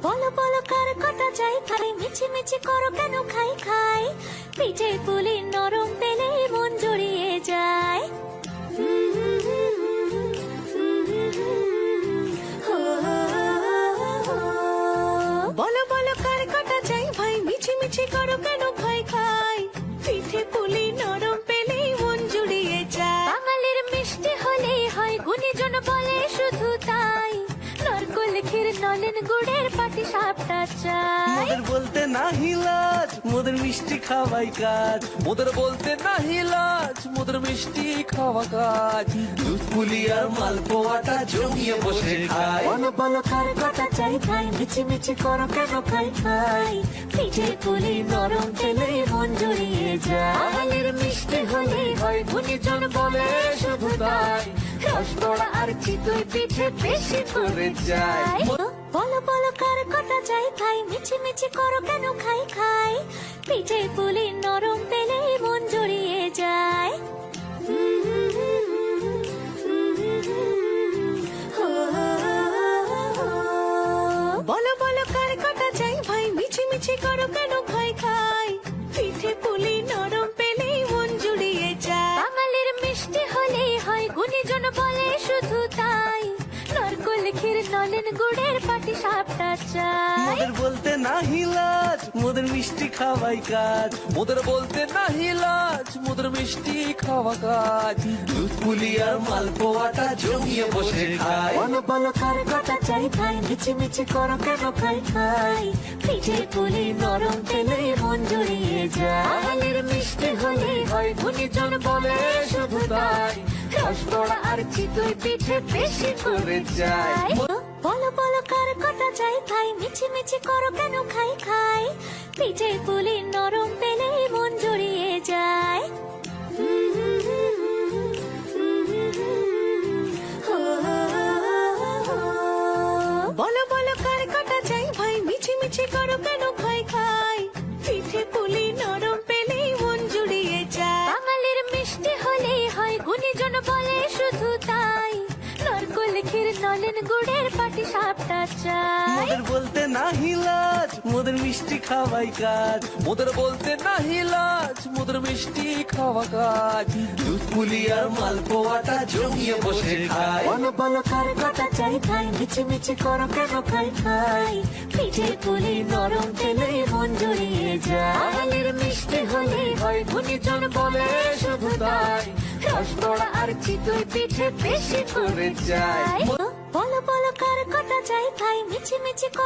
বলো বলো কার কটা চাই খাই, মিছি মিছি করো কেন খাই খাই, পিঠে পুলি নরম পেলে মন জড়িয়ে যায়। বলো বলো কার কটা চাই ভাই, মিছি মিছি করো কেন খাই খাই, পিঠে পুলি নরম পেলে মন জুড়িয়ে যায়। বাঙালির মিষ্টি হলেই হয়, গুণীজন বলে শুধু তাই, নারকোল ক্ষীর নলেন গুড়ের পাটি সাপটা চাই। মোদের বলতে নাহি লাজ, মোদের মিষ্টি খাওয়াই কাজ। মোদের বলতে নাহি লাজ, মোদের মিষ্টি খাওয়া কাজ। দুধ পুলি আর মালপোয়াটা জমিয়ে বসে খায়। বলো বলো কার কটা চাই খাই, মিছি মিছি করো কেন খাই খাই, পিঠে পুলি নরম পেলে মন জড়িয়ে যায়। বাঙালির মিষ্টি হলেই হয়, গুণীজন বলে শুধু তাই, রসগোল্লা আর চিতই পিঠে বেশি করে যায়। বলো বলো কার কটা চাই খাই, মিছি মিছি করো কেন খাই খাই, পিঠে পুলি নরম পেলে মন জড়িয়ে যায়। বলো বলো কার কটা চাই ভাই, মিছি মিছি করো কেন খাই খাই, পিঠে পুলি নরম পেলে মন জুড়িয়ে যায়। বাঙালির মিষ্টি হলেই হয়, গুণীজন বলে শুধু তাই, নারকোল ক্ষীর নলেন গুড়ের পাটি সাপটা চাই। মোদের বলতে নাহি লাজ, মোদের মিষ্টি খাওয়াই কাজ। মোদের বলতে নাহি লাজ, মোদের মিষ্টি খাওয়া কাজ। দুধ পুলি আর মালপোয়াটা জমিয়ে বসে খায়। বলো বলো কার কটা চাই খাই, মিছি মিছি করো কেন খাই খাই, পিঠে পুলি নরম পেলে মন জড়িয়ে যায়। বাঙালির মিষ্টি হলেই হয়, গুণীজন বলে শুধু তাই, রসগোল্লা আর চিতই পিঠে বেশি করে যায়। বলো বলো কার কটা চাই খাই, মিছি মিছি করো কেন খাই খাই, পিঠে পুলি নরম পেলে মন জড়িয়ে যায়। বলো বলো কার কটা চাই ভাই, মিছি মিছি করো কেন খাই খাই, পিঠে পুলি নরম পেলে মন জুড়িয়ে যায়। বাঙালির মিষ্টি হলেই হয়, গুণীজন বলে শুধু তাই, নারকোল ক্ষীর নলেন গুড়ের পাটি সাপটা চাই। মোদের বলতে নাহি লাজ, মোদের মিষ্টি খাওয়াই কাজ। মোদের বলতে নাহি লাজ, মোদের মিষ্টি খাওয়া কাজ। দুধ পুলি আর মালপোয়াটা জমিয়ে বসে খায়। বলো বলো কার কটা চাই খাই, মিছি মিছি করো কেন খাই খাই, পিঠে পুলি নরম পেলে মন জড়িয়ে যায়। বাঙালির মিষ্টি হলেই হয়, গুণীজন বলে শুধু তাই, রসগোল্লা আর চিতই পিঠে বেশি করে যায়। বলো বলো কার কটা চাই খাই, মিছি মিছি করো